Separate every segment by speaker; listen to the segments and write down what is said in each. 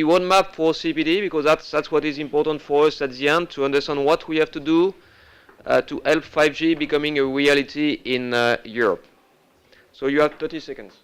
Speaker 1: roadmap for CPT, because that's what is important for us at the end, to understand what we have to do to help 5G becoming a reality in Europe. So you have 30 seconds.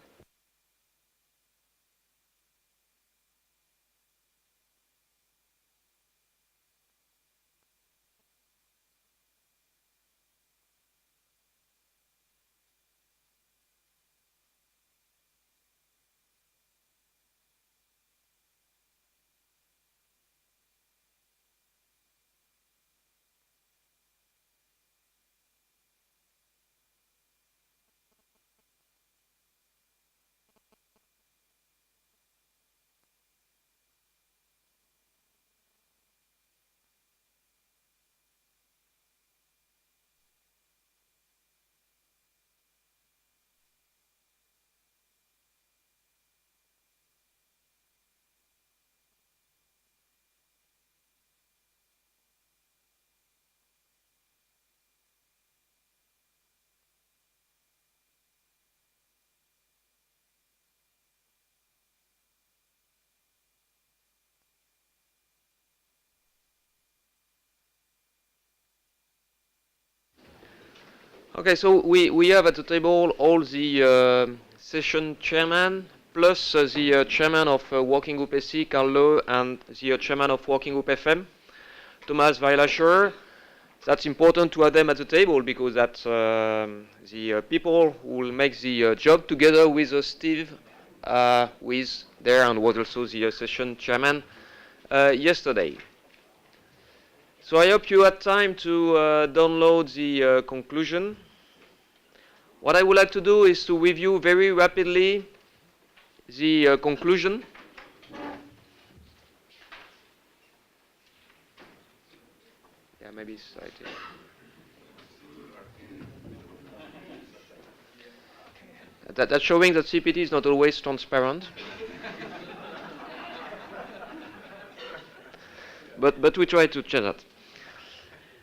Speaker 1: Okay, so we have at the table all the session chairman, plus the chairman of Working Group SC, Karl, and the chairman of Working Group FM, Thomas Weilacher. That's important to have them at the table, because that's the people who will make the job, together with Steve, who is there and was also the session chairman yesterday. So I hope you had time to download the conclusion. What I would like to do is to review very rapidly the conclusion. Yeah, maybe slightly. That's showing that CPT is not always transparent. but we try to change that.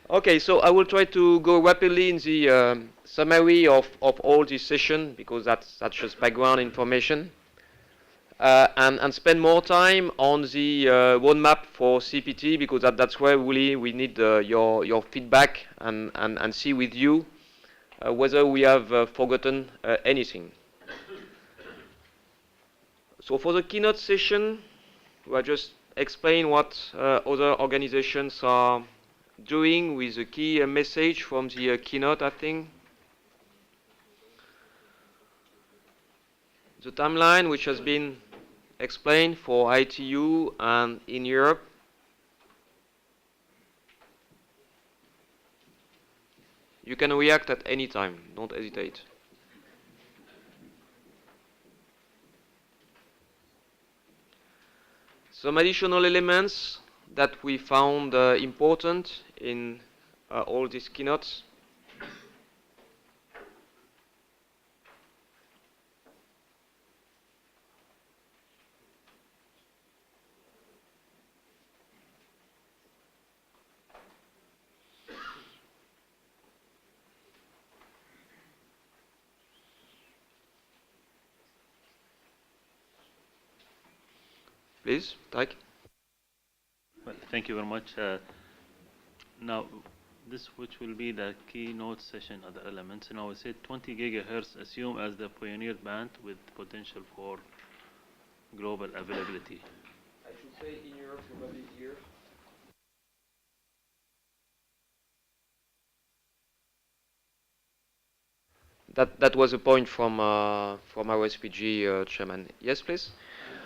Speaker 1: Okay, so I will try to go rapidly in the summary of all this session, because that's just background information, and spend more time on the roadmap for CPT, because that's where really we need your feedback and see with you whether we have forgotten anything. So for the keynote session, we'll just explain what other organizations are doing, with a key message from the keynote, I think. The timeline, which has been explained for ITU and in Europe. You can react at any time, don't hesitate. Some additional elements that we found important in all these keynotes. Please, Tarik.
Speaker 2: Well, thank you very much. Now, this which will be the keynote session, other elements. Now, we said 20 gigahertz assume as the pioneer band with potential for global availability.
Speaker 1: I should say in Europe, probably here. That was a point from our SPG chairman. Yes, please,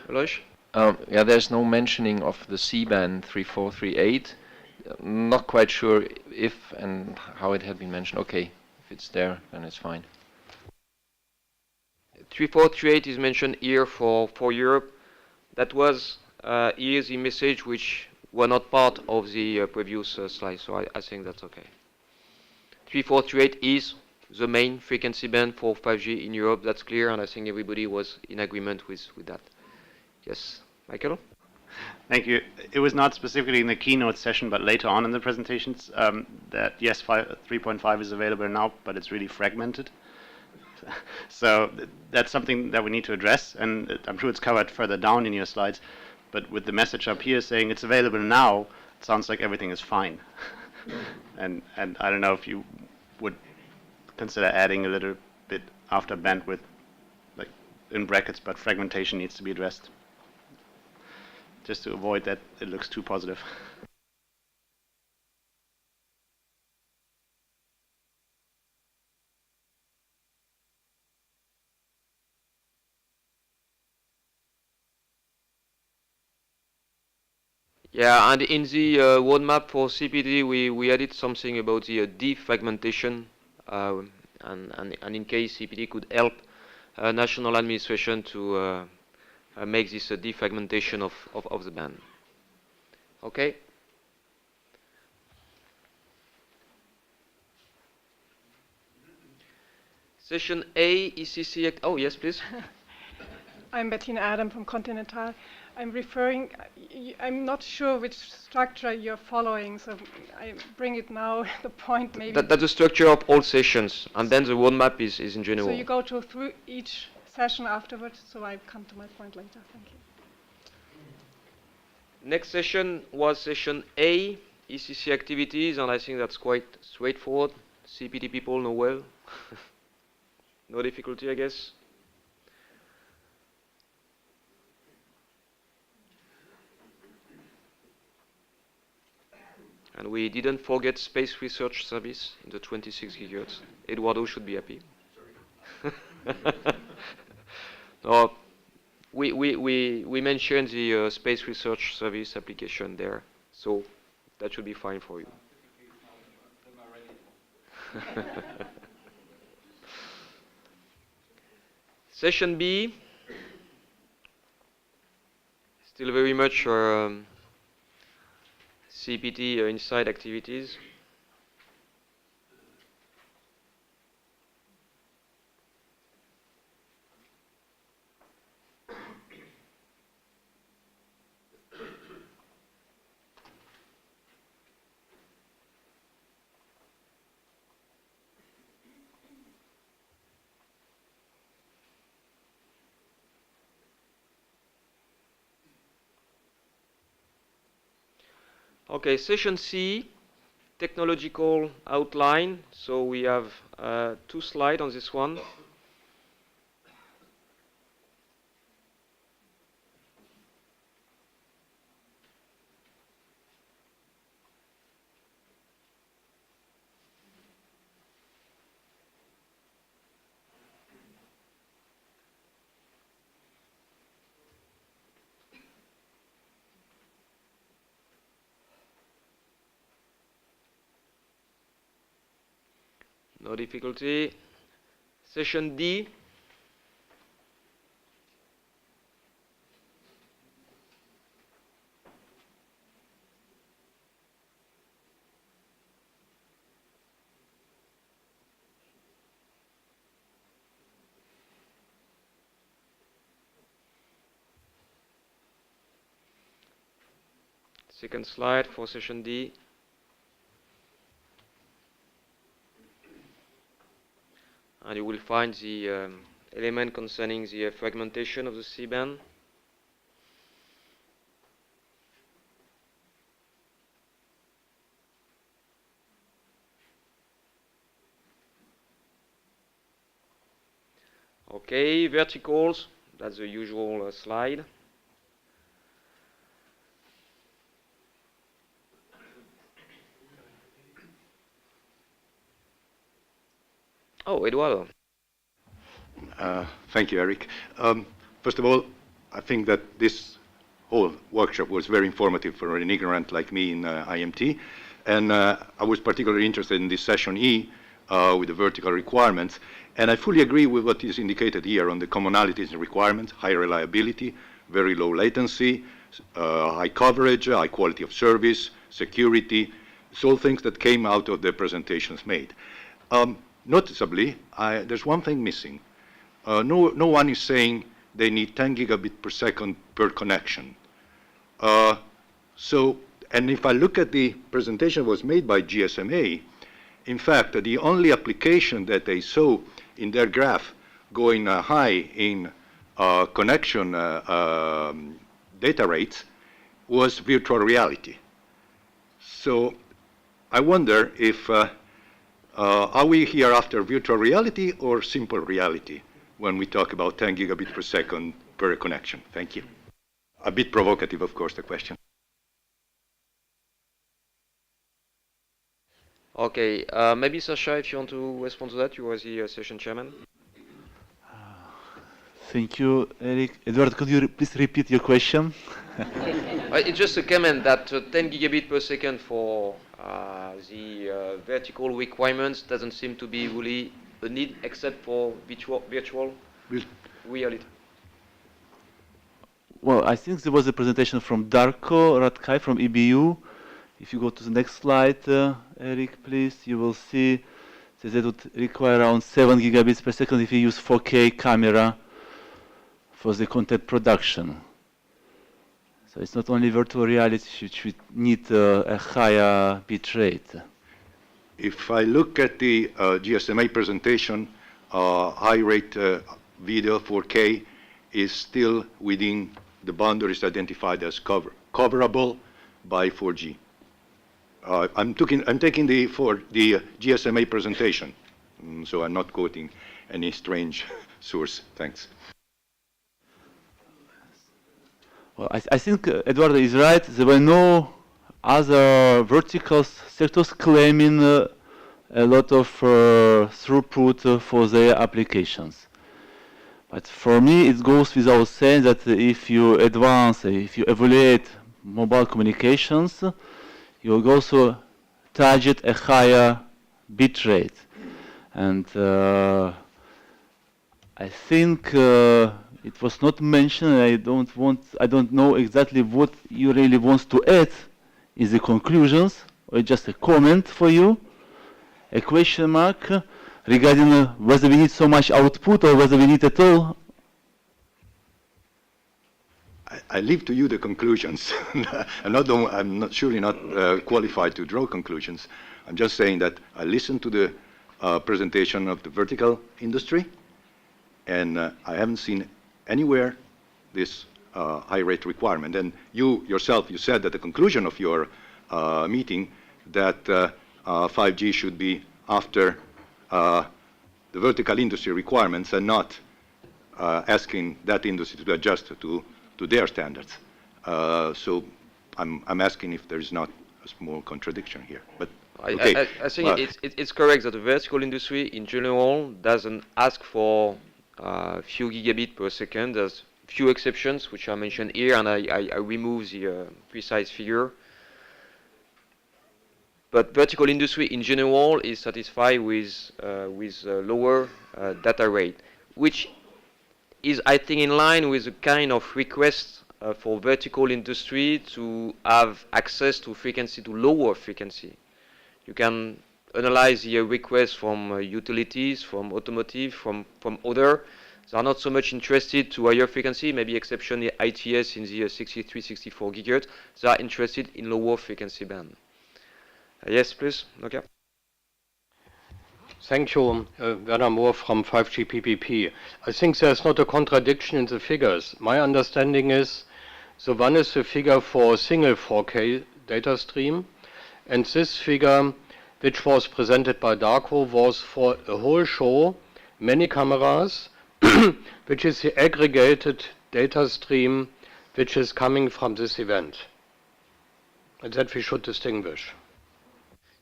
Speaker 1: Alois.
Speaker 3: Yeah, there's no mentioning of the C-band 3438. Not quite sure if and how it had been mentioned. Okay, if it's there, then it's fine.
Speaker 1: 3438 is mentioned here for Europe. That was here the message which were not part of the previous slide, so I think that's okay. 3438 is the main frequency band for 5G in Europe. That's clear, and I think everybody was in agreement with that. Yes, Michael?
Speaker 4: Thank you. It was not specifically in the keynote session, but later on in the presentations, that yes, 3.5 is available now, but it's really fragmented. So that's something that we need to address, and I'm sure it's covered further down in your slides. But with the message up here saying it's available now, it sounds like everything is fine. and I don't know if you would consider adding a little bit after bandwidth, like in brackets, but fragmentation needs to be addressed, just to avoid that it looks too positive.
Speaker 1: Yeah, and in the roadmap for CPD, we added something about the defragmentation, and in case CPD could help national administration to make this defragmentation of the band. Okay. Session A, ECC. Oh yes, please.
Speaker 5: I'm Bettina Adam from Continental. I'm referring, I'm not sure which structure you're following, so I bring it now, the point maybe.
Speaker 1: That's the structure of all sessions, and then the roadmap is in general.
Speaker 5: So you go through each session afterwards, so I come to my point later. Thank you.
Speaker 1: Next session was session A, ECC activities, and I think that's quite straightforward. CPD people know well. No difficulty, I guess. And we didn't forget Space Research Service in the 26 GHz. Eduardo should be happy. No, we mentioned the Space Research Service application there, so that should be fine for you. Session B, still very much CPT inside activities. Okay, session C, technological outline. So we have 2 slides on this one. No difficulty. Session D. Second slide for session D. And you will find the element concerning the fragmentation of the C-band. Okay, verticals, that's the usual slide. Oh, Eduardo.
Speaker 6: Thank you, Eric. First of all, I think that this whole workshop was very informative for an ignorant like me in IMT. And I was particularly interested in this session E with the vertical requirements. And I fully agree with what is indicated here on the commonalities and requirements, high reliability, very low latency, high coverage, high quality of service, security. It's all things that came out of the presentations made. Noticeably, there's one thing missing. No one is saying they need 10 gigabit per second per connection. And if I look at the presentation that was made by GSMA, in fact, the only application that they saw in their graph going high in connection data rates was virtual reality. So I wonder if are we here after virtual reality or simple reality when we talk about 10 gigabit per second per connection? Thank you. A bit provocative, of course, the question.
Speaker 1: Okay, maybe Sasha, if you want to respond to that, you are the session chairman.
Speaker 7: Thank you, Eric. Edward, could you please repeat your question?
Speaker 1: It's just a comment that 10 gigabit per second for the vertical requirements doesn't seem to be really a need except for virtual reality.
Speaker 7: Well, I think there was a presentation from Darko Ratkai from EBU. If you go to the next slide, Eric, please, you will see that it would require around 7 gigabits per second if you use 4K camera for the content production. So it's not only virtual reality which would need a higher bit rate.
Speaker 6: If I look at the GSMA presentation, high rate video 4K is still within the boundaries identified as coverable by 4G. I'm taking the GSMA presentation, so I'm not quoting any strange source. Thanks.
Speaker 7: Well, I think Eduardo is right. There were no other vertical sectors claiming a lot of throughput for their applications. But for me, it goes without saying that if you advance, if you evaluate mobile communications, you will also target a higher bit rate. And I think it was not mentioned. I don't know exactly what you really want to add in the conclusions, or just a comment for you, a question mark regarding whether we need so much output or whether we need at all.
Speaker 6: I leave to you the conclusions. I'm surely not qualified to draw conclusions. I'm just saying that I listened to the presentation of the vertical industry, and I haven't seen anywhere this high rate requirement. And you yourself, you said at the conclusion of your meeting that 5G should be after the vertical industry requirements and not asking that industry to adjust to their standards. So I'm asking if there is not a small contradiction here. But okay.
Speaker 1: I think it's correct that the vertical industry in general doesn't ask for few gigabit per second. There's few exceptions which are mentioned here, and I remove the precise figure. But vertical industry in general is satisfied with lower data rate, which is, I think, in line with the kind of request for vertical industry to have access to frequency, to lower frequency. You can analyze the requests from utilities, from automotive, from other. They are not so much interested to higher frequency, maybe exception the ITS in the 63, 64 gigahertz. They are interested in lower frequency band. Yes, please. Okay.
Speaker 8: Thank you, Werner Mohr from 5G PPP. I think there's not a contradiction in the figures. My understanding is, the one is the figure for a single 4K data stream, and this figure, which was presented by Darko, was for a whole show, many cameras, which is the aggregated data stream which is coming from this event. And that we should distinguish.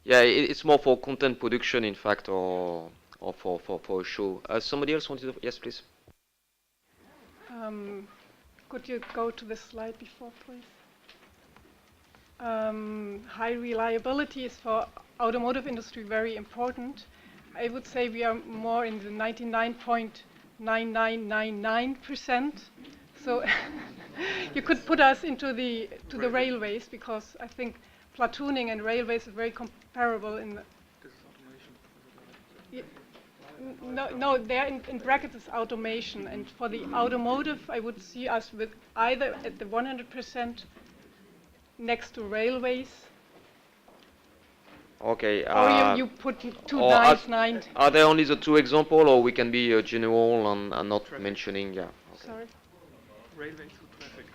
Speaker 1: Yeah, it's more for content production, in fact, or for a show. Somebody else wanted to? Yes, please.
Speaker 5: Could you go to the slide before, please? High reliability is for automotive industry very important. I would say we are more in the 99.9999%. So you could put us into the railways, because I think platooning and railways are very comparable in the... No, there in brackets is automation, and for the automotive I would see us with either at the 100% next to railways.
Speaker 1: Okay.
Speaker 5: Or you put 299.
Speaker 1: Are there only the two examples, or we can be general and not mentioning? Yeah. Okay.
Speaker 5: Sorry.
Speaker 9: Railways to traffic.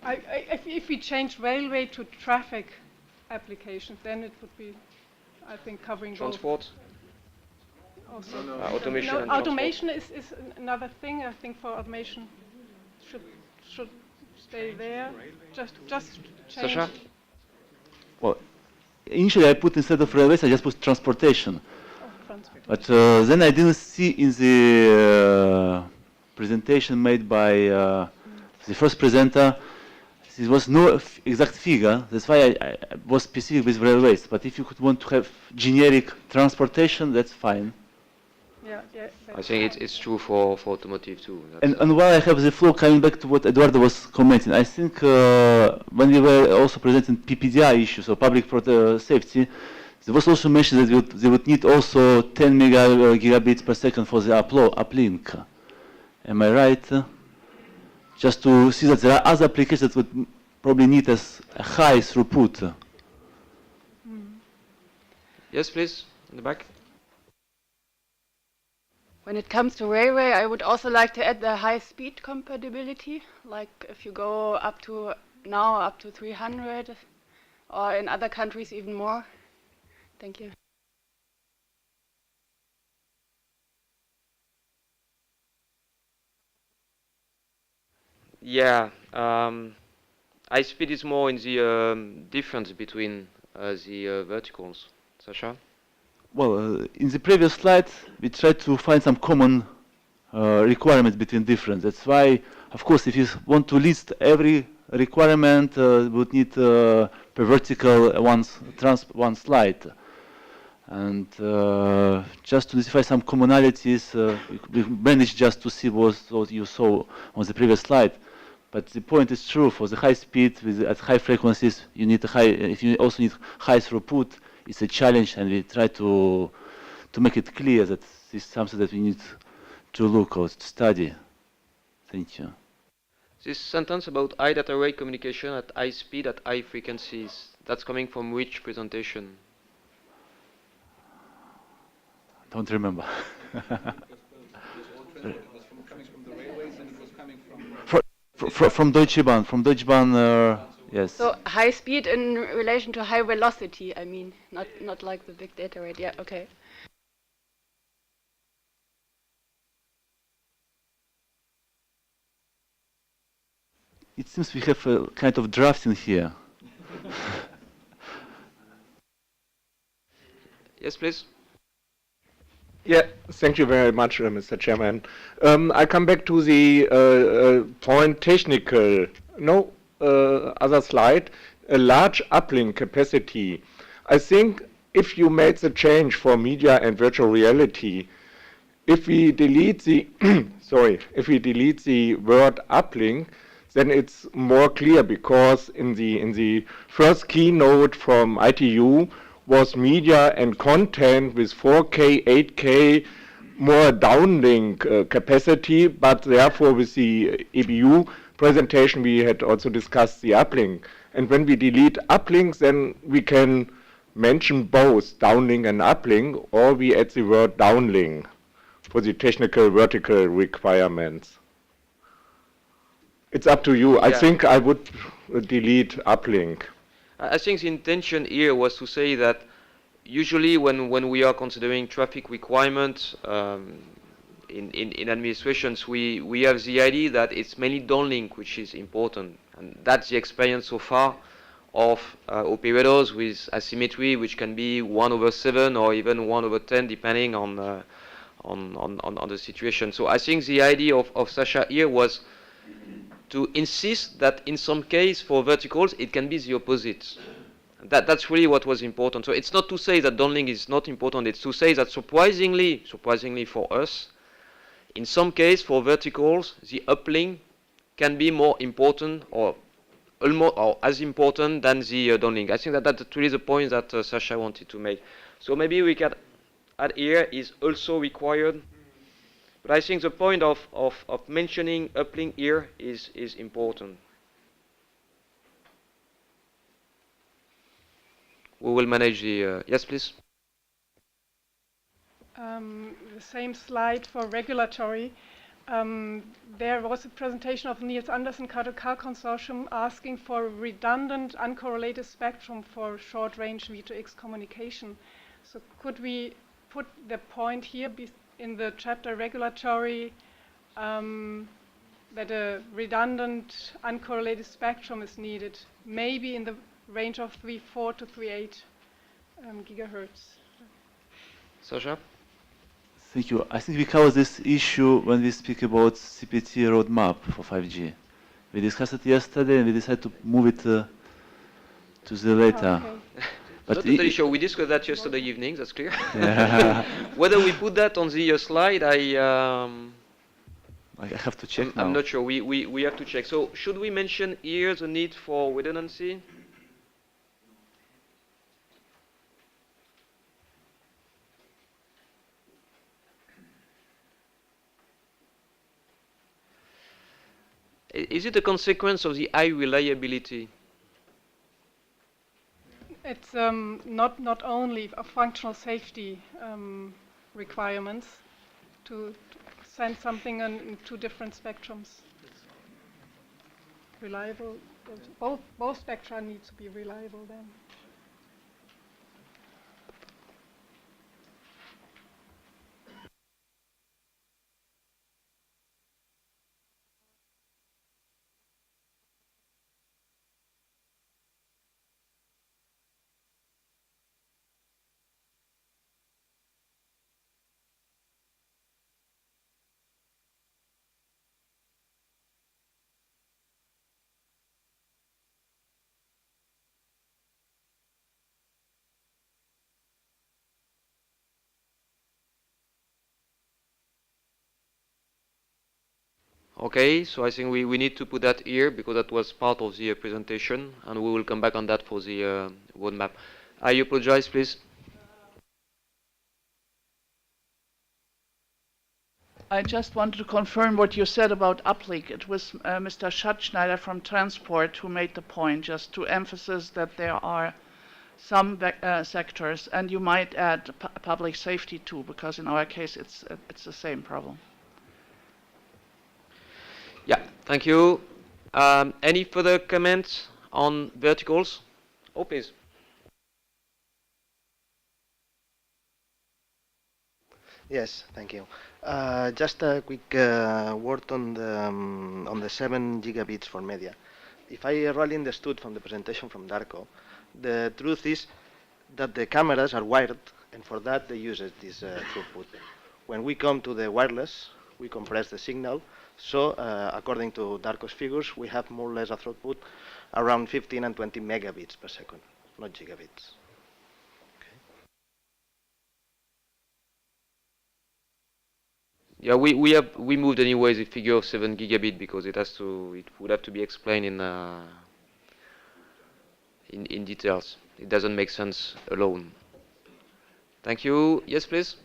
Speaker 5: If we change railway to traffic applications, then it would be, I think, covering
Speaker 1: Transport?
Speaker 5: both. Also,
Speaker 1: Automation and
Speaker 5: automation is another thing. I think for automation should stay there. Just change.
Speaker 1: Sasha?
Speaker 7: Well, initially I put instead of railways, I just put transportation.
Speaker 5: Transportation.
Speaker 7: But then I didn't see in the presentation made by the first presenter, there was no exact figure. That's why I was specific with railways. But if you could want to have generic transportation, that's fine.
Speaker 5: Yeah,
Speaker 1: I think it's true for automotive too.
Speaker 7: And while I have the flow, coming back to what Eduardo was commenting, I think when we were also presenting PPDI issues or public safety, there was also mentioned that they would need also 10 gigabits per second for the uplink. Am I right? Just to see that there are other applications that would probably need a high throughput.
Speaker 1: Yes, please, in the back.
Speaker 9: When it comes to railway, I would also like to add the high-speed compatibility. Like if you go up to 300, or in other countries even more. Thank you.
Speaker 1: Yeah, high speed is more in the difference between the verticals. Sasha?
Speaker 7: Well, in the previous slide, we tried to find some common requirements between different. That's why, of course, if you want to list every requirement, would need per vertical one slide. And just to identify some commonalities, we managed just to see what you saw on the previous slide. But the point is true, for the high speed at high frequencies, you need if you also need high throughput, it's a challenge, and we try to make it clear that this is something that we need to look or to study. Thank you.
Speaker 1: This sentence about high data rate communication at high speed at high frequencies, that's coming from which presentation?
Speaker 7: Don't remember. From Deutsche Bahn. From Deutsche Bahn, yes.
Speaker 9: So high speed in relation to high velocity, I mean, not like the big data rate. Yeah, okay.
Speaker 7: It seems we have a kind of drafting here.
Speaker 1: Yes, please.
Speaker 10: Yeah, thank you very much, Mr. Chairman. I come back to the point technical, other slide, a large uplink capacity. I think if you made the change for media and virtual reality, if we delete the, if we delete the word uplink, then it's more clear, because in the first keynote from ITU, was media and content with 4K, 8K, more downlink capacity, but therefore with the EBU presentation we had also discussed the uplink. And when we delete uplink, then we can mention both downlink and uplink, or we add the word downlink for the technical vertical requirements. It's up to you. I think I would delete uplink.
Speaker 1: I think the intention here was to say that usually when we are considering traffic requirements in administrations, we have the idea that it's mainly downlink which is important, and that's the experience so far of operators with asymmetry, which can be 1/7 or even 1/10 depending on the situation. So I think the idea of Sasha here was to insist that in some case for verticals it can be the opposite. That's really what was important. So it's not to say that downlink is not important, it's to say that surprisingly for us, in some case for verticals the uplink can be more important or almost or as important than the downlink. I think that's really the point that Sasha wanted to make. So maybe we can add here is also required. But I think the point of mentioning uplink here is important. We will manage the... yes, please.
Speaker 5: The same slide for regulatory. There was a presentation of Niels Andersen Car-to-Car Consortium asking for redundant uncorrelated spectrum for short-range V2X communication. So could we put the point here in the chapter regulatory that a redundant uncorrelated spectrum is needed, maybe in the range of 3.4 to 3.8 gigahertz?
Speaker 1: Sasha?
Speaker 7: Thank you. I think we cover this issue when we speak about CPT roadmap for 5G. We discussed it yesterday and we decided to move it to the later.
Speaker 5: Okay.
Speaker 1: But not totally sure. We discussed that yesterday evening, that's clear.
Speaker 7: Yeah.
Speaker 1: Whether we put that on the slide, I
Speaker 7: have to check now.
Speaker 1: I'm not sure. We have to check. So should we mention here the need for redundancy? Is it a consequence of the high reliability?
Speaker 5: It's not only a functional safety requirements to send something on two different spectrums. Reliable, both spectra need to be reliable then.
Speaker 1: Okay, so I think we need to put that here because that was part of the presentation, and we will come back on that for the roadmap. I apologize, please.
Speaker 11: I just wanted to confirm what you said about uplink. It was Mr. Schatzschneider from Transport who made the point, just to emphasize that there are some sectors, and you might add public safety too, because in our case it's the same problem.
Speaker 1: Yeah, thank you. Any further comments on verticals? Oh, please.
Speaker 12: Yes, thank you. Just a quick word on the 7 gigabits for media. If I really understood from the presentation from Darko, the truth is that the cameras are wired, and for that they use this throughput. When we come to the wireless, we compress the signal. So, according to Darko's figures, we have more or less a throughput around 15 and 20 megabits per second, not gigabits.
Speaker 1: Yeah, we moved anyway the figure of 7 gigabit because it would have to be explained in details. It doesn't make sense alone. Thank you. Yes, please.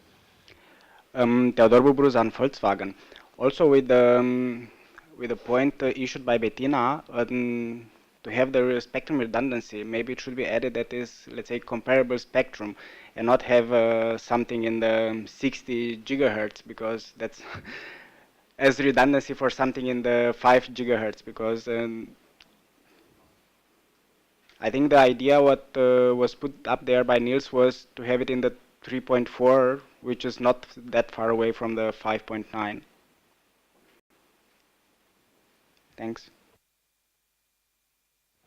Speaker 13: Theodor Bubruzan, Volkswagen. Also with the point issued by Bettina to have the spectrum redundancy, maybe it should be added that is, let's say, comparable spectrum, and not have something in the 60 gigahertz, because that's as redundancy for something in the 5 gigahertz, because I think the idea what was put up there by Niels was to have it in the 3.4, which is not that far away from the 5.9. Thanks.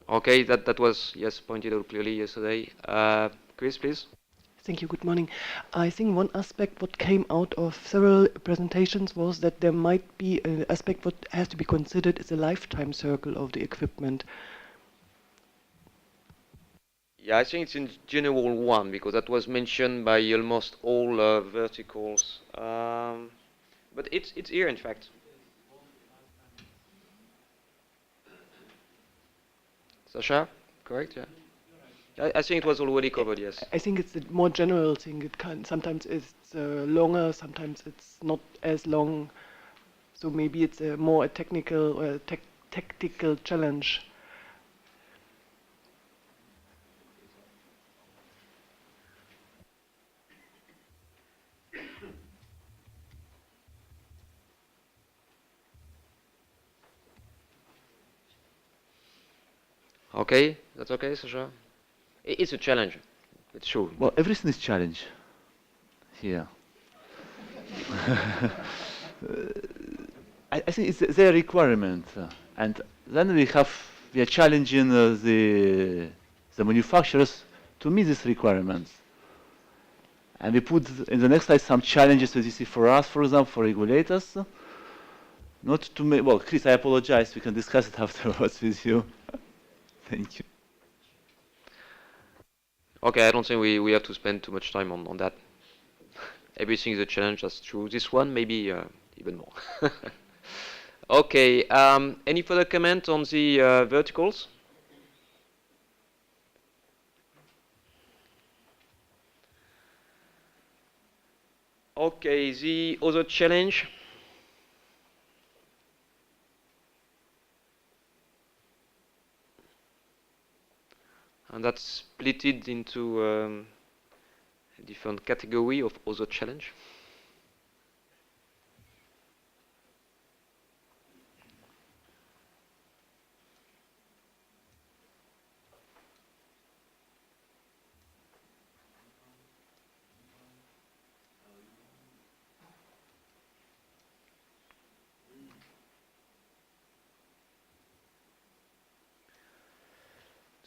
Speaker 1: Okay, that was, yes, pointed out clearly yesterday. Chris, please.
Speaker 14: Thank you, good morning. I think one aspect what came out of several presentations was that there might be an aspect what has to be considered is the lifetime circle of the equipment.
Speaker 1: Yeah, I think it's in general one, because that was mentioned by almost all verticals. But it's here, in fact. Sasha, correct? Yeah. I think it was already covered. Yes.
Speaker 14: I think it's a more general thing. It can sometimes it's longer, sometimes it's not as long. So maybe it's a more a technical or tactical challenge.
Speaker 1: Okay, that's okay, Sasha. It's a challenge. It's true.
Speaker 7: Well, everything is challenge here. I think it's their requirement, and then we are challenging the manufacturers to meet these requirements. And we put in the next slide some challenges that you see for us, for example, for regulators. Not to make, well, Chris, I apologize. We can discuss it afterwards with you. Thank you.
Speaker 1: Okay, I don't think we have to spend too much time on that. Everything is a challenge, that's true. This one, maybe even more. Okay, any further comment on the verticals? Okay, the other challenge. And that's split it into a different category of other challenge.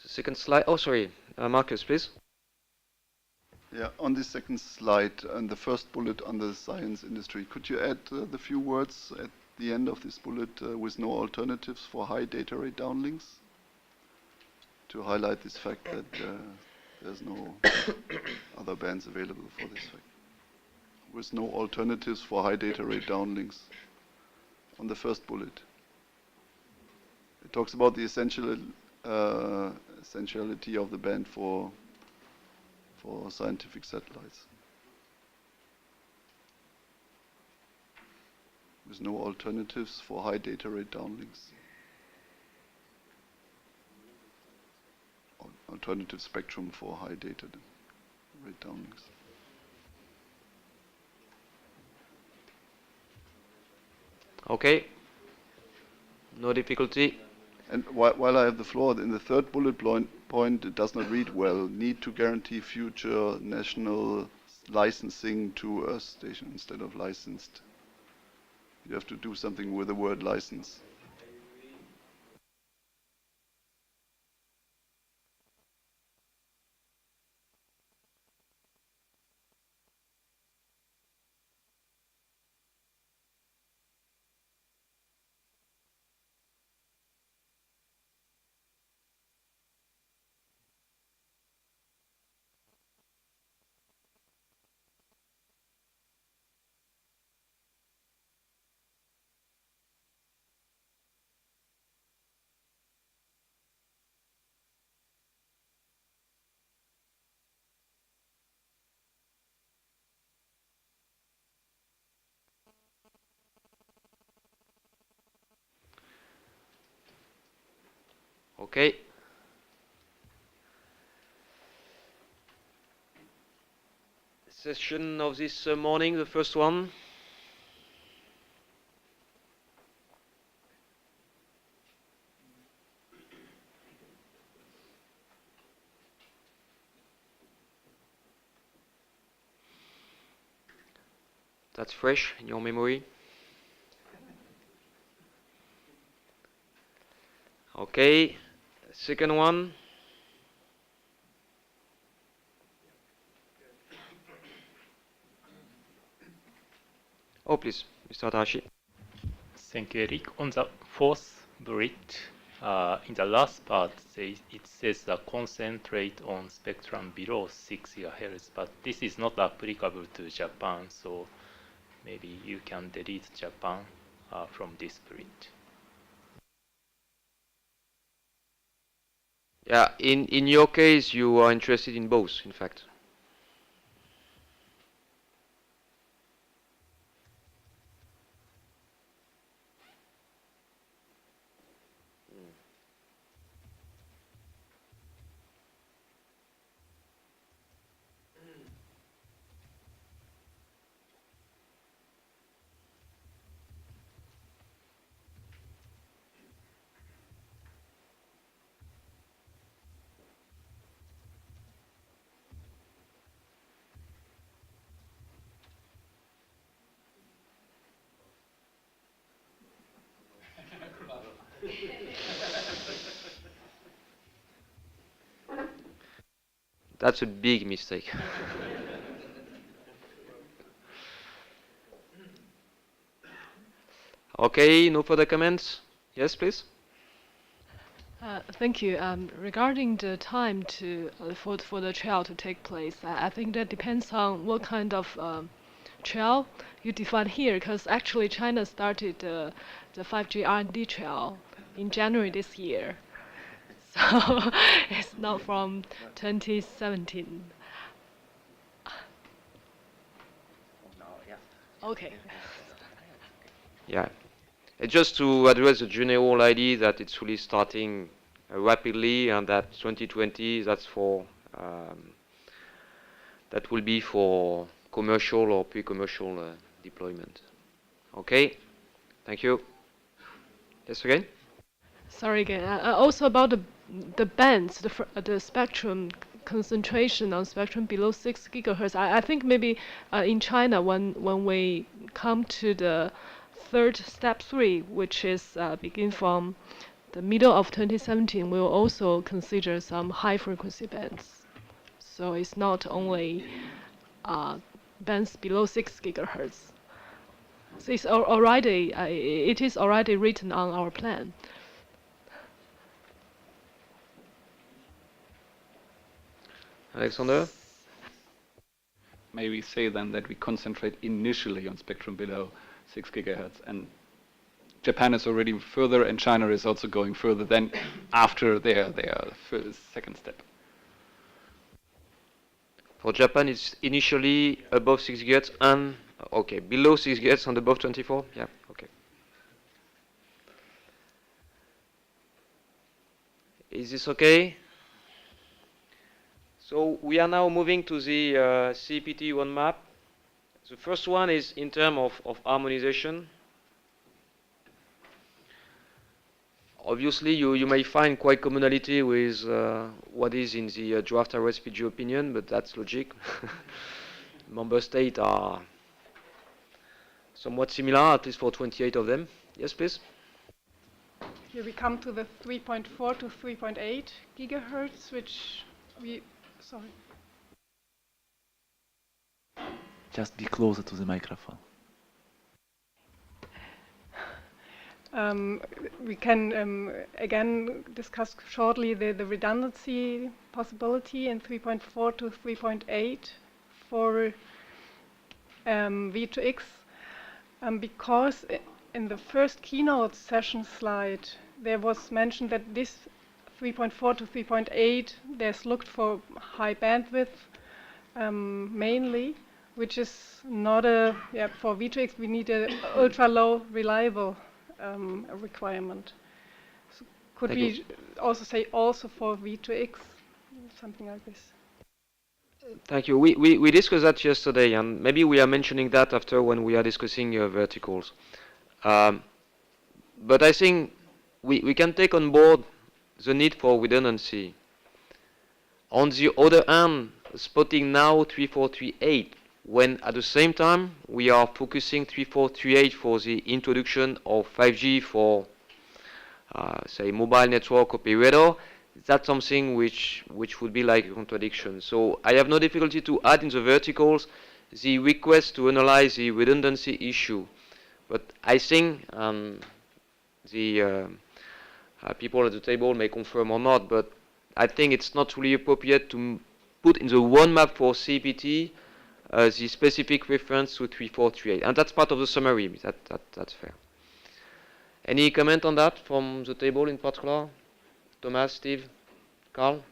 Speaker 1: The second slide. Oh, sorry, Marcus, please.
Speaker 15: Yeah, on the second slide, and the first bullet on the science industry, could you add the few words at the end of this bullet with no alternatives for high data rate downlinks? To highlight this fact that there's no other bands available for this fact. With no alternatives for high data rate downlinks on the first bullet. It talks about the essentiality of the band for scientific satellites. With no alternatives for high data rate downlinks. Alternative spectrum for high data rate downlinks.
Speaker 1: Okay. No difficulty.
Speaker 15: And while I have the floor, in the third bullet point, it does not read well. Need to guarantee future national licensing to Earth station instead of licensed. You have to do something with the word license.
Speaker 1: Okay. Session of this morning, the first one. That's fresh in your memory. Okay, second one. Oh, please, Mr. Tadashi.
Speaker 16: Thank you, Eric. On the fourth bullet, in the last part, it says the concentrate on spectrum below 6 GHz, but this is not applicable to Japan, so maybe you can delete Japan from this bullet.
Speaker 1: Yeah, in your case, you are interested in both, in fact. That's a big mistake. Okay, no further comments? Yes, please.
Speaker 17: Thank you. Regarding the time for the trial to take place, I think that depends on what kind of trial you define here, because actually China started the 5G R&D trial in January this year. So it's not from 2017. Okay.
Speaker 1: Yeah. Just to address the general idea that it's really starting rapidly, and that 2020, that's for that will be for commercial or pre-commercial deployment. Okay. Thank you. Yes, again.
Speaker 17: Sorry again. Also about the bands, the spectrum concentration on spectrum below 6 gigahertz. I think maybe in China, when we come to the third step 3, which is begin from the middle of 2017, we will also consider some high frequency bands. So it's not only bands below 6 gigahertz. So it's already it is already written on our plan.
Speaker 1: Alexandre?
Speaker 18: Maybe say then that we concentrate initially on spectrum below 6 gigahertz, and Japan is already further, and China is also going further than after their first, second step.
Speaker 1: For Japan, it's initially above 6 gigahertz and okay, below 6 gigahertz and above 24. Yeah, okay. Is this okay? So we are now moving to the CEPT roadmap. The first one is in terms of harmonization. Obviously, you may find quite commonality with what is in the draft RSPG opinion, but that's logic. Member states are somewhat similar, at least for 28 of them. Yes, please.
Speaker 5: Here we come to the 3.4 to 3.8 gigahertz, which we, sorry.
Speaker 7: Just be closer to the microphone.
Speaker 5: We can again discuss shortly the redundancy possibility in 3.4 to 3.8 for V2X, because in the first keynote session slide there was mentioned that this 3.4 to 3.8 there's looked for high bandwidth mainly, which is not a, for V2X we need a ultra low reliable requirement. So could we also say also for V2X, something like this?
Speaker 1: Thank you. We discussed that yesterday, and maybe we are mentioning that after when we are discussing verticals. But I think we can take on board the need for redundancy. On the other hand, spotting now 3438, when at the same time we are focusing 3438 for the introduction of 5G for, say, mobile network operator, that's something which would be like a contradiction. So I have no difficulty to add in the verticals the request to analyze the redundancy issue. But I think the people at the table may confirm or not, but I think it's not really appropriate to put in the roadmap for CEPT the specific reference to 3438. And that's part of the summary. That's fair. Any comment on that from the table in particular? Thomas, Steve, Karl?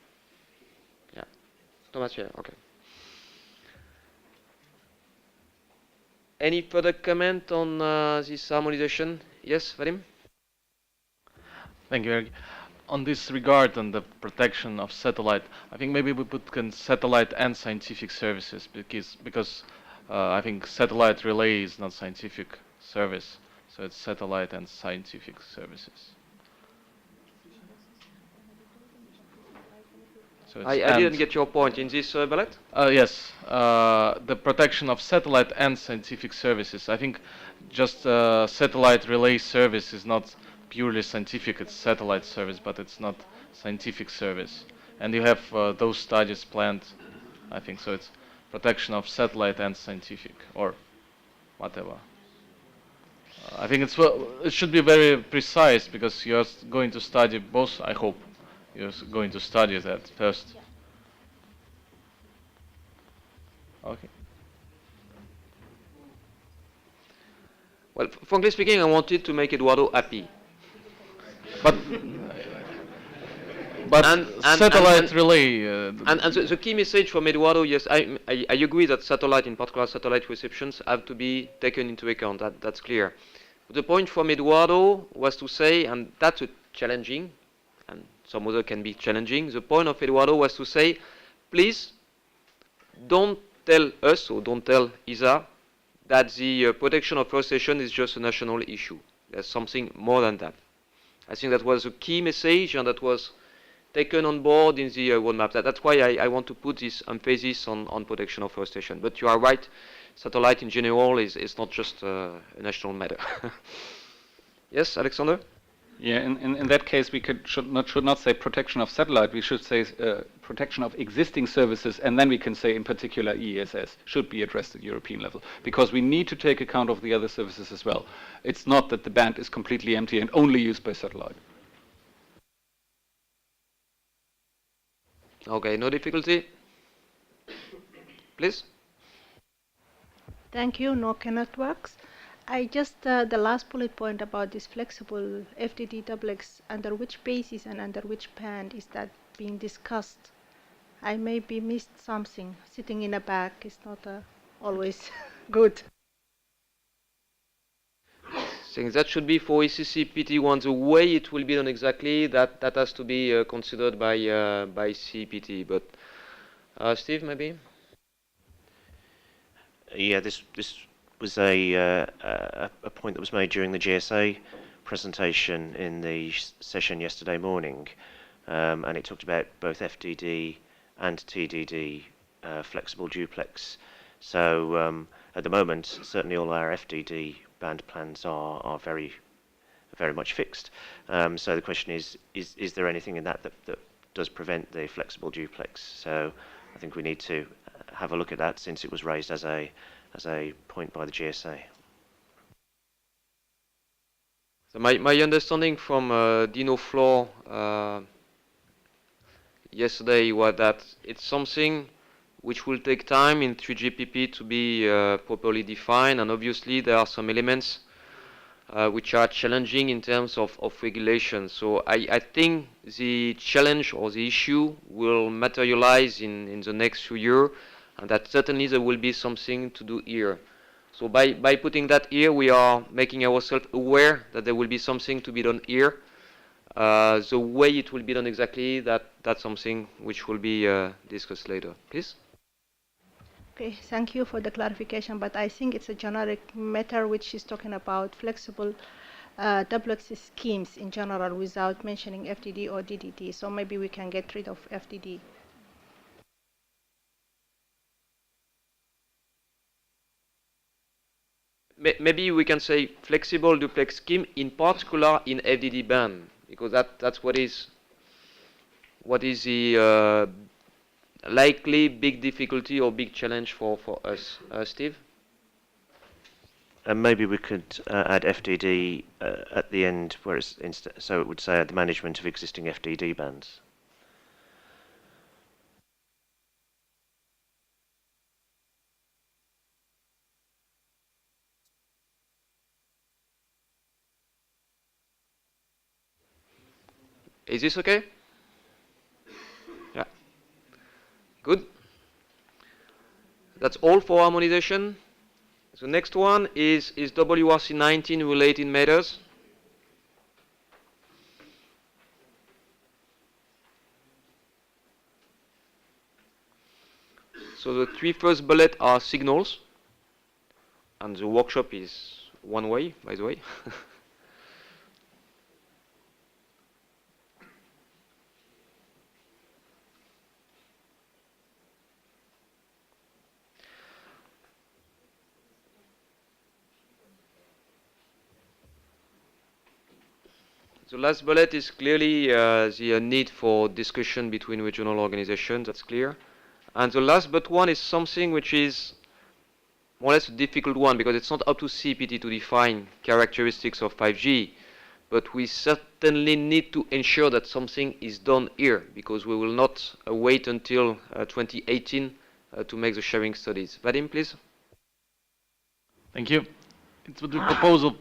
Speaker 1: Yeah. Thomas here, okay. Any further comment on this harmonization? Yes, Vadim?
Speaker 2: Thank you, Eric. On this regard, on the protection of satellite, I think maybe we put satellite and scientific services, because I think satellite relay is not scientific service, so it's satellite and scientific services. So
Speaker 1: I didn't get your point in this bullet?
Speaker 2: Yes, the protection of satellite and scientific services. I think just satellite relay service is not purely scientific. It's satellite service, but it's not scientific service.
Speaker 19: and you have those studies planned, I think. So it's protection of satellite and scientific, or whatever. I think it should be very precise, because you're going to study both, I hope. You're going to study that first. Okay.
Speaker 1: Well, frankly speaking, I wanted to make Eduardo happy.
Speaker 19: But satellite relay.
Speaker 1: And the key message from Eduardo, yes, I agree that satellite, in particular satellite receptions, have to be taken into account. That's clear. But the point from Eduardo was to say, and that's challenging, and some other can be challenging. The point of Eduardo was to say, please don't tell us, or don't tell ESA, that the protection of Earth station is just a national issue. There's something more than that. I think that was a key message, and that was taken on board in the roadmap. That's why I want to put this emphasis on protection of Earth station. But you are right, satellite in general is not just a national matter. Yes, Alexandre?
Speaker 18: Yeah, in that case, we should not say protection of satellite. We should say protection of existing services, and then we can say, in particular, ESS should be addressed at European level, because we need to take account of the other services as well. It's not that the band is completely empty and only used by satellite.
Speaker 1: Okay, no difficulty. Please.
Speaker 20: Thank you, Nokia Networks. I just, the last bullet point about this flexible FDD duplex, under which basis and under which band is that being discussed? I maybe missed something. Sitting in a back is not always good.
Speaker 1: I think that should be for CEPT1. The way it will be done exactly, that has to be considered by CEPT. But Steve, maybe?
Speaker 21: Yeah, this was a point that was made during the GSA presentation in the session yesterday morning, and it talked about both FDD and TDD flexible duplex. So at the moment, certainly all our FDD band plans are very much fixed. So the question is there anything in that does prevent the flexible duplex? So I think we need to have a look at that, since it was raised as a point by the GSA.
Speaker 1: So my understanding from Dino Floor yesterday was that it's something which will take time in 3GPP to be properly defined, and obviously there are some elements which are challenging in terms of regulation. So I think the challenge or the issue will materialize in the next few years, and that certainly there will be something to do here. So by putting that here, we are making ourselves aware that there will be something to be done here. The way it will be done exactly, that's something which will be discussed later. Please.
Speaker 20: Okay, thank you for the clarification, but I think it's a generic matter which is talking about flexible duplex schemes in general without mentioning FDD or DDD, so maybe we can get rid of FDD.
Speaker 1: Maybe we can say flexible duplex scheme, in particular in FDD band, because that's what is the likely big difficulty or big challenge for us. Steve?
Speaker 21: And maybe we could add FDD at the end, where it's so it would say the management of existing FDD bands.
Speaker 1: Is this okay? Yeah. Good. That's all for harmonization. The next one is WRC 19 related matters. So the three first bullets are signals, and the workshop is one way, by the way. The last bullet is clearly the need for discussion between regional organizations, that's clear. And the last but one is something which is more or less a difficult one because it's not up to CEPT to define characteristics of 5G, but we certainly need to ensure that something is done here because we will not wait until 2018 to make the sharing studies. Vadim, please.
Speaker 19: Thank you. It's with the proposal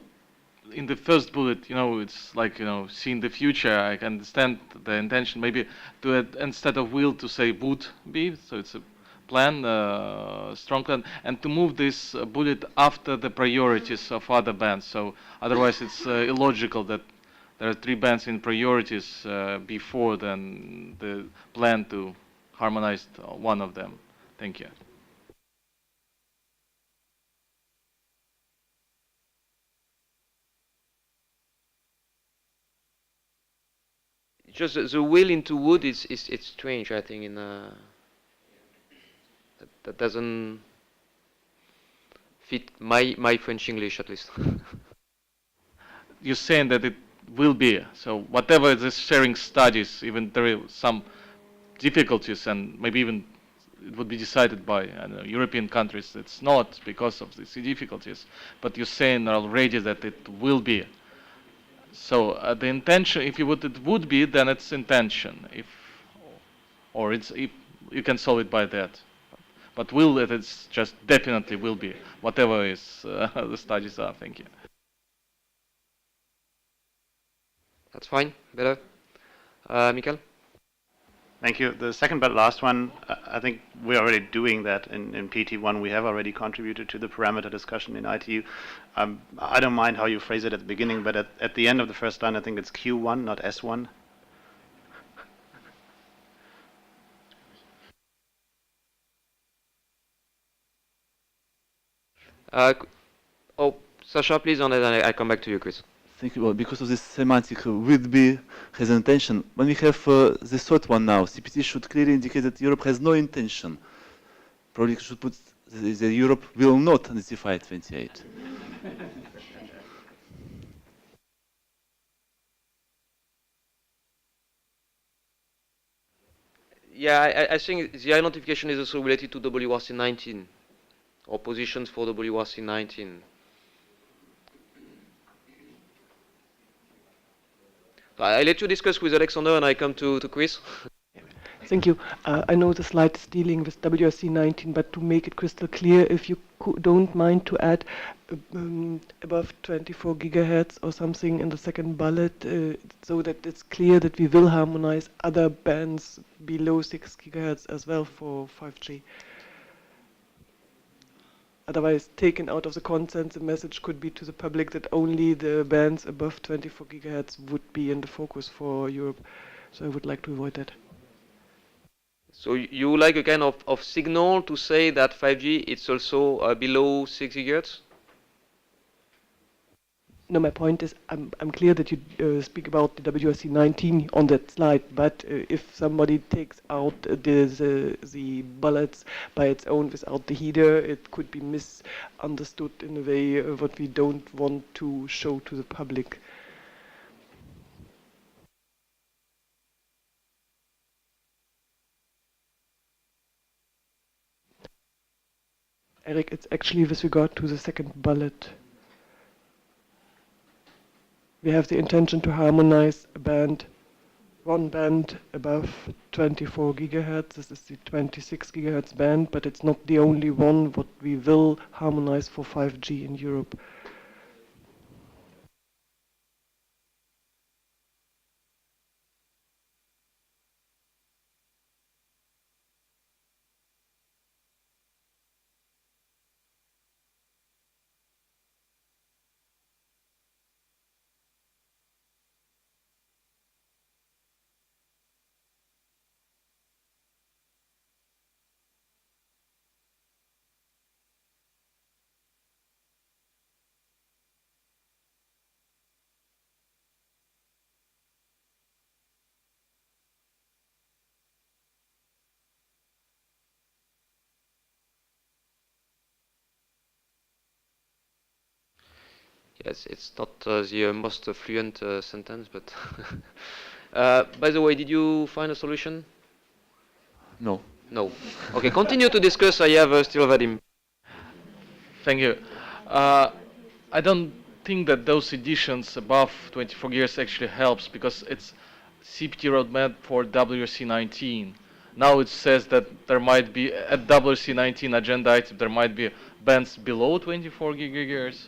Speaker 19: in the first bullet, it's like, seeing the future. I can understand the intention, maybe to add, instead of will, to say would be. So it's a plan, strong plan, and to move this bullet after the priorities of other bands. So otherwise it's illogical that there are 3 bands in priorities before then the plan to harmonize one of them. Thank you.
Speaker 1: Just the will into wood is it's strange, I think, in that doesn't fit my French English at least.
Speaker 19: You're saying that it will be, so whatever the sharing studies, even there are some difficulties and maybe even it would be decided by European countries, it's not because of these difficulties, but you're saying already that it will be. So the intention, if it would be, then it's intention. Or if you can solve it by that. But will it? It's just definitely will be. Whatever is the studies are. Thank you.
Speaker 1: That's fine. Better. Mikael.
Speaker 4: Thank you. The second but last one, I think we're already doing that in PT1. We have already contributed to the parameter discussion in ITU. I don't mind how you phrase it at the beginning, but at the end of the first line, I think it's Q1, not S1.
Speaker 1: Sasha, please, and then I come back to you, Chris.
Speaker 7: Thank you. Well, because of this semantic would be has an intention. When we have the third one now, CPT should clearly indicate that Europe has no intention. Probably should put the Europe will not identify 28.
Speaker 1: Yeah, I think the identification is also related to WRC 19 or positions for WRC 19. I let you discuss with Alexandre and I come to Chris.
Speaker 14: Thank you. I know the slide is dealing with WRC 19, but to make it crystal clear, if you don't mind to add above 24 gigahertz or something in the second bullet, so that it's clear that we will harmonize other bands below 6 gigahertz as well for 5G. Otherwise, taken out of the content, the message could be to the public that only the bands above 24 gigahertz would be in the focus for Europe. So I would like to avoid that.
Speaker 1: So you like a kind of signal to say that 5G it's also below 6 gigahertz?
Speaker 14: No, my point is I'm clear that you speak about the WRC 19 on that slide, but if somebody takes out the bullets by its own without the header, it could be misunderstood in a way what we don't want to show to the public. Eric, it's actually with regard to the second bullet. We have the intention to harmonize one band above 24 gigahertz. This is the 26 gigahertz band, but it's not the only one what we will harmonize for 5G in Europe.
Speaker 1: Yes, it's not the most fluent sentence, but by the way, did you find a solution?
Speaker 7: No.
Speaker 1: No. Okay, continue to discuss. I have still Vadim.
Speaker 19: Thank you. I don't think that those editions above 24 gears actually helps because it's CEPT roadmap for WGSE 19. Now it says that there might be at WGSE 19 agenda item there might be bands below 24 gigahertz.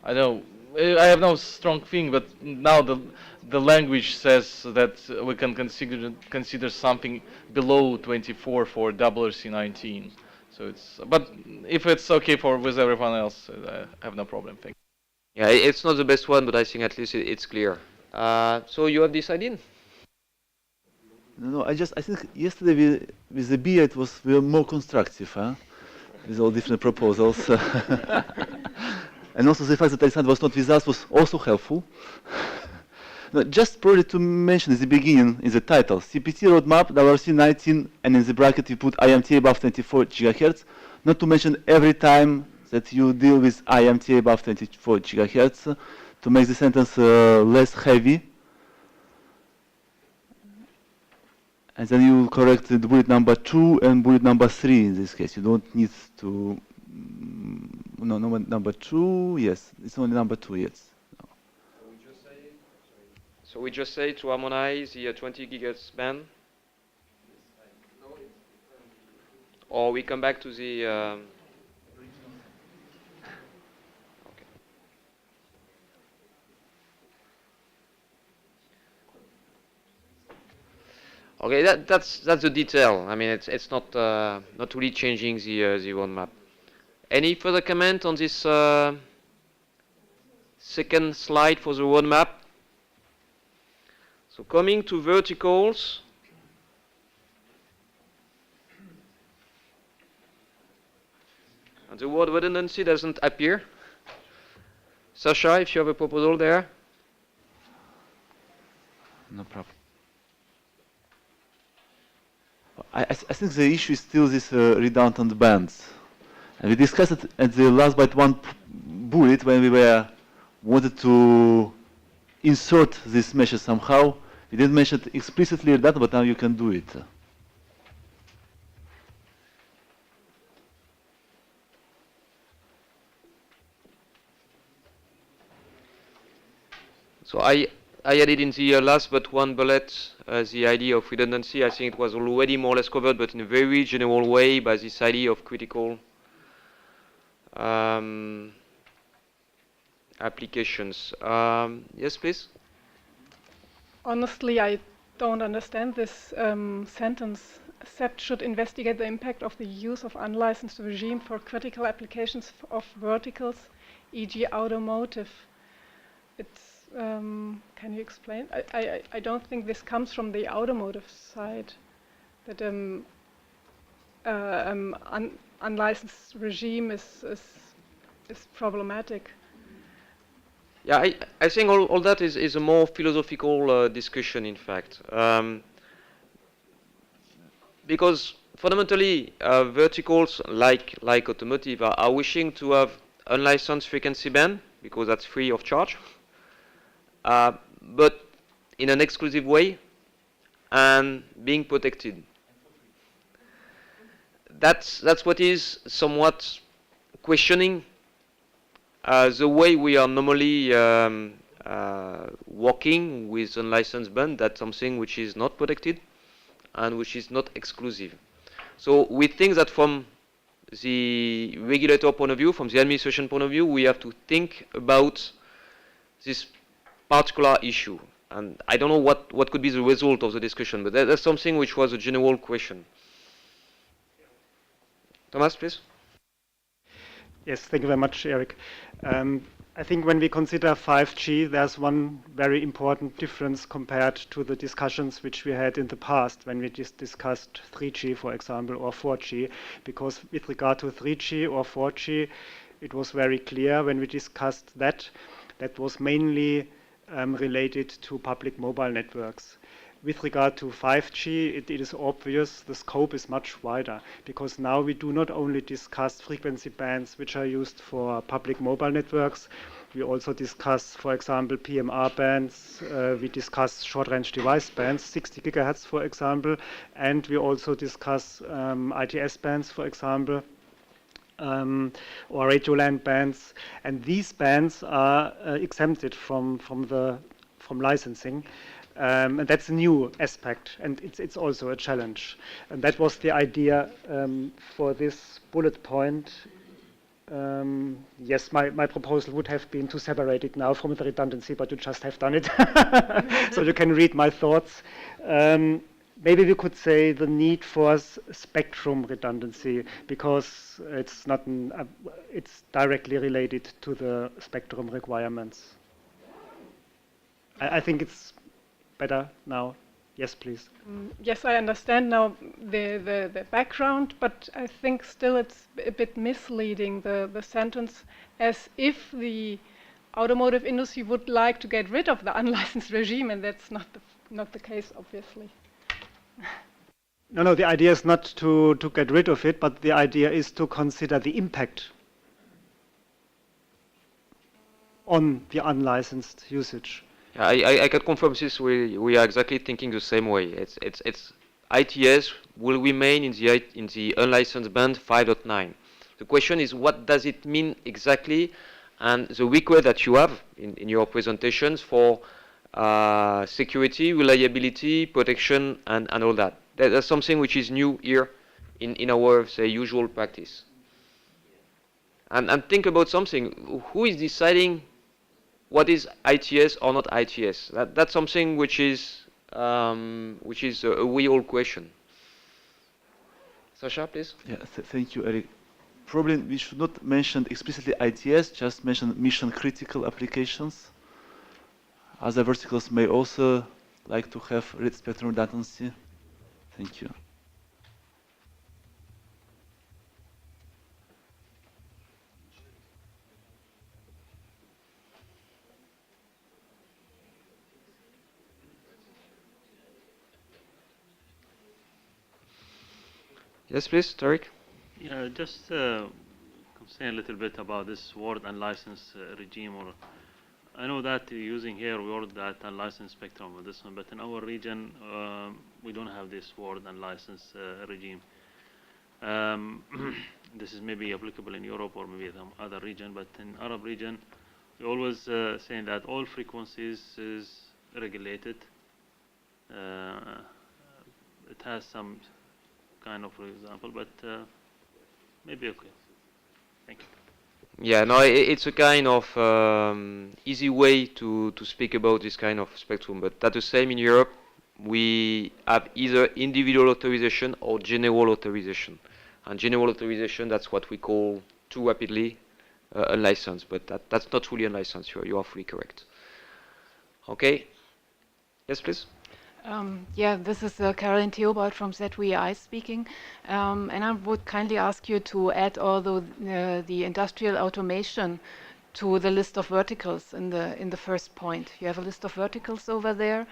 Speaker 19: I know I have no strong thing, but now the language says that we can consider something below 24 for WGSE 19. So it's, but if it's okay for with everyone else, I have no problem. Thank you.
Speaker 1: Yeah, it's not the best one, but I think at least it's clear. So you have decided?
Speaker 7: No, I think yesterday with the beer we were more constructive, huh? With all different proposals. And also the fact that Alexandre was not with us was also helpful. No, just probably to mention at the beginning in the title, CPT roadmap, WGSE 19, and in the bracket you put IMT above 24 GHz, not to mention every time that you deal with IMT above 24 GHz to make the sentence less heavy. And then you correct the bullet number 2 and bullet number 3 in this case. You don't need to, no, number 2, yes, it's only number 2, yes.
Speaker 1: So we just say to harmonize the 20 gigahertz band, or we come back to the. Okay, that's the detail. I mean, it's not not really changing the roadmap. Any further comment on this second slide for the roadmap? So coming to verticals, and the word redundancy doesn't appear. Sasha, if you have a proposal there.
Speaker 7: No problem. I think the issue is still this redundant bands. And we discussed it at the last but one bullet when we wanted to insert this measure somehow. We didn't mention it explicitly that, but now you can do it.
Speaker 1: So I added in the last but one bullet the idea of redundancy. I think it was already more or less covered, but in a very general way by this idea of critical applications. Yes, please.
Speaker 5: Honestly, I don't understand this sentence. CEPT should investigate the impact of the use of unlicensed regime for critical applications of verticals, e.g. automotive. It's, can you explain? I don't think this comes from the automotive side, that unlicensed regime is problematic.
Speaker 1: Yeah, I think all that is a more philosophical discussion, in fact. Because fundamentally, verticals like automotive are wishing to have unlicensed frequency band, because that's free of charge, but in an exclusive way and being protected. That's what is somewhat questioning the way we are normally working with unlicensed band. That's something which is not protected and which is not exclusive. So we think that from the regulator point of view, from the administration point of view, we have to think about this particular issue. And I don't know what could be the result of the discussion, but that's something which was a general question. Thomas, please.
Speaker 3: Yes, thank you very much, Eric. I think when we consider 5G, there's one very important difference compared to the discussions which we had in the past when we just discussed 3G, for example, or 4G, because with regard to 3G or 4G, it was very clear when we discussed that was mainly related to public mobile networks. With regard to 5G, it is obvious the scope is much wider, because now we do not only discuss frequency bands which are used for public mobile networks, we also discuss, for example, PMR bands, we discuss short-range device bands, 60 gigahertz, for example, and we also discuss ITS bands, for example, or radio land bands, and these bands are exempted from licensing. And that's a new aspect, and it's also a challenge. And that was the idea for this bullet point. Yes, my proposal would have been to separate it now from the redundancy, but you just have done it. So you can read my thoughts. Maybe we could say the need for spectrum redundancy, because it's not it's directly related to the spectrum requirements. I think it's better now. Yes, please.
Speaker 5: Yes, I understand now the background, but I think still it's a bit misleading, the sentence, as if the automotive industry would like to get rid of the unlicensed regime, and that's not the case, obviously.
Speaker 3: No, the idea is not to get rid of it, but the idea is to consider the impact on the unlicensed usage.
Speaker 1: I can confirm this. We are exactly thinking the same way. It's ITS will remain in the unlicensed band 5.9. The question is, what does it mean exactly? And the request that you have in your presentations for security, reliability, protection, and all that. That's something which is new here in our, say, usual practice. And think about something. Who is deciding what is ITS or not ITS? That's something which is a real question. Sasha, please.
Speaker 7: Yeah, thank you, Eric. Probably we should not mention explicitly ITS, just mention mission critical applications. Other verticals may also like to have spectrum redundancy. Thank you.
Speaker 1: Yes, please, Tariq.
Speaker 2: Yeah, just say a little bit about this word unlicensed regime. Or I know that you're using here word that unlicensed spectrum on this one, but in our region we don't have this word unlicensed regime. This is maybe applicable in Europe or maybe some other region, but in Arab region we always saying that all frequencies is regulated. It has some kind of example, but maybe okay. Thank you.
Speaker 1: Yeah, no, it's a kind of easy way to speak about this kind of spectrum, but that's the same in Europe. We have either individual authorization or general authorization. And general authorization, that's what we call too rapidly unlicensed, but that's not really unlicensed. You are fully correct. Okay. Yes, please.
Speaker 6: Yeah, this is Caroline Theobald from SWG-C speaking, and I would kindly ask you to add although the industrial automation to the list of verticals in the first point. You have a list of verticals over there,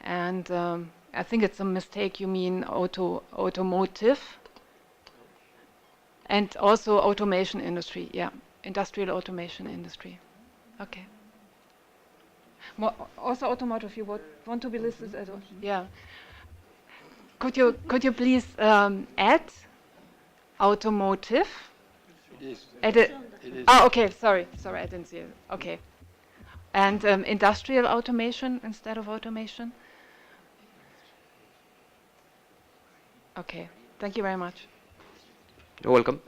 Speaker 6: and I think it's a mistake. You mean automotive and also automation industry. Yeah, industrial automation industry. Okay. Also automotive, you want to be listed as well? Yeah. Could you please add automotive?
Speaker 22: It is.
Speaker 6: Add it. Oh, okay. Sorry, I didn't see it. Okay. And industrial automation instead of automation. Okay. Thank you very much.
Speaker 1: You're welcome.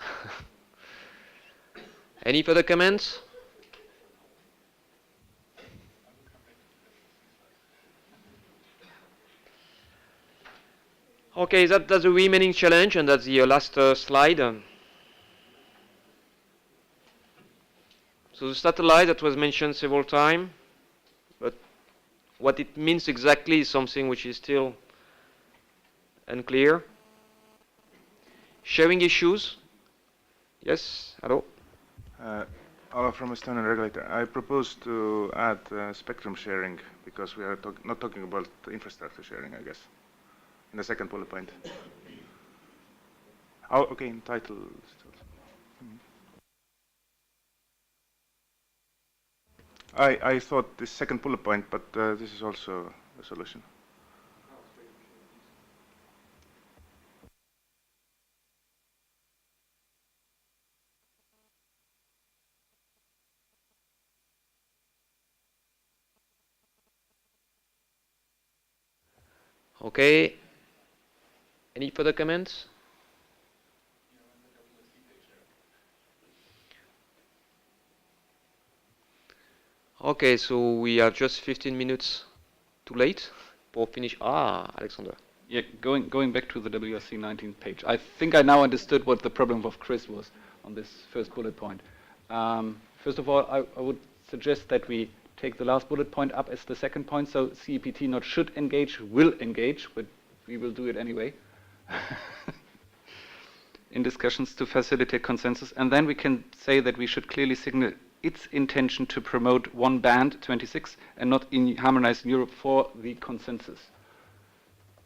Speaker 1: Any further comments? Okay, that's the remaining challenge, and that's the last slide. So the satellite that was mentioned several times, but what it means exactly is something which is still unclear. Sharing issues. Yes, hello.
Speaker 23: Ola from Estonian regulator. I propose to add spectrum sharing because we are not talking about infrastructure sharing, I guess. In the second bullet point. Oh, okay, in title. I thought the second bullet point, but this is also a solution.
Speaker 1: Okay. Any further comments? Okay, so we are just 15 minutes too late for finish. Alexandre.
Speaker 18: Yeah, going back to the WGSE 19 page. I think I now understood what the problem of Chris was on this first bullet point. First of all, I would suggest that we take the last bullet point up as the second point. So CEPT not should engage, will engage, but we will do it anyway. In discussions to facilitate consensus. And then we can say that we should clearly signal its intention to promote one band, 26, and not harmonize in Europe for the consensus.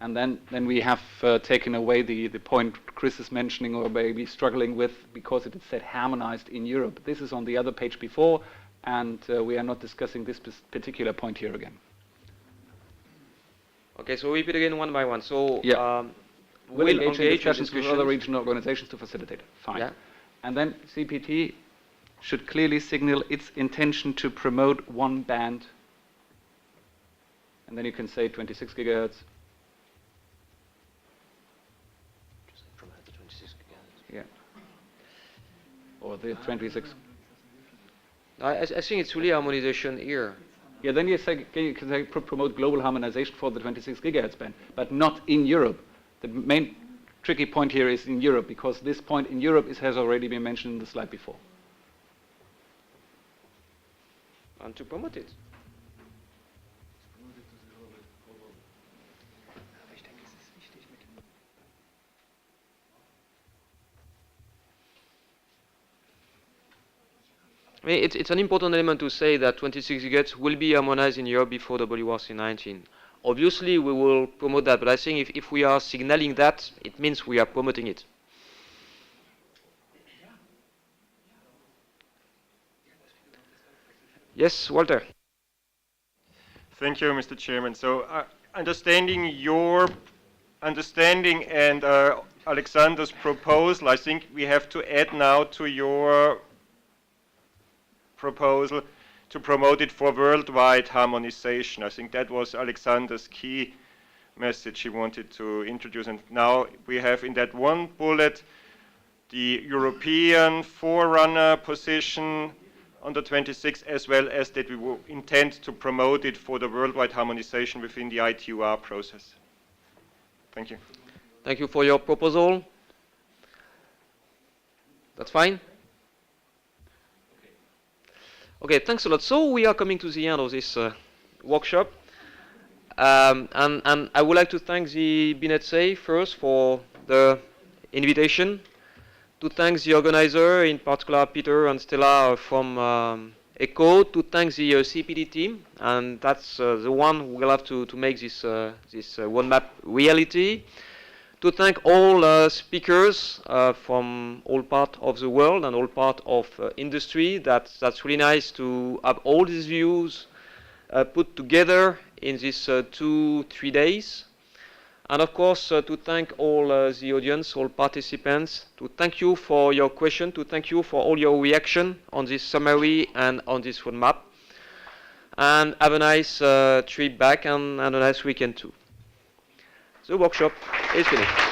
Speaker 18: And then we have taken away the point Chris is mentioning or maybe struggling with because it is said harmonized in Europe. This is on the other page before, and we are not discussing this particular point here again.
Speaker 1: Okay, so repeat again one by one. So
Speaker 18: yeah. Will engage in discussions with other
Speaker 1: discussions.
Speaker 18: regional organizations to facilitate it. Fine.
Speaker 1: Yeah.
Speaker 18: And then CPT should clearly signal its intention to promote one band. And then you can say 26 gigahertz.
Speaker 21: Just promote the 26 gigahertz.
Speaker 18: Yeah. Or the 26.
Speaker 1: I think it's really harmonization here.
Speaker 18: Yeah, then you can say promote global harmonization for the 26 gigahertz band, but not in Europe. The main tricky point here is in Europe, because this point in Europe has already been mentioned in the slide before.
Speaker 1: And to promote it. I mean, it's an important element to say that 26 gigahertz will be harmonized in Europe before WGSE 19. Obviously, we will promote that, but I think if we are signaling that, it means we are promoting it. Yes, Walter.
Speaker 8: Thank you, Mr. Chairman. So, understanding your understanding and Alexandre's proposal, I think we have to add now to your proposal to promote it for worldwide harmonization. I think that was Alexandre's key message he wanted to introduce. And now we have in that one bullet the European forerunner position on the 26, as well as that we will intend to promote it for the worldwide harmonization within the ITUR process. Thank you.
Speaker 1: Thank you for your proposal. That's fine? Okay, thanks a lot. So we are coming to the end of this workshop. And I would like to thank the BNetzA first for the invitation, to thank the organizer, in particular Peter and Stella from ECHO, to thank the CPD team, and that's the one who will have to make this roadmap reality. To thank all speakers from all parts of the world and all parts of industry. That's really nice to have all these views put together in these 2-3 days. And of course, to thank all the audience, all participants, to thank you for your question, to thank you for all your reaction on this summary and on this roadmap. And have a nice trip back and a nice weekend too. The workshop is finished.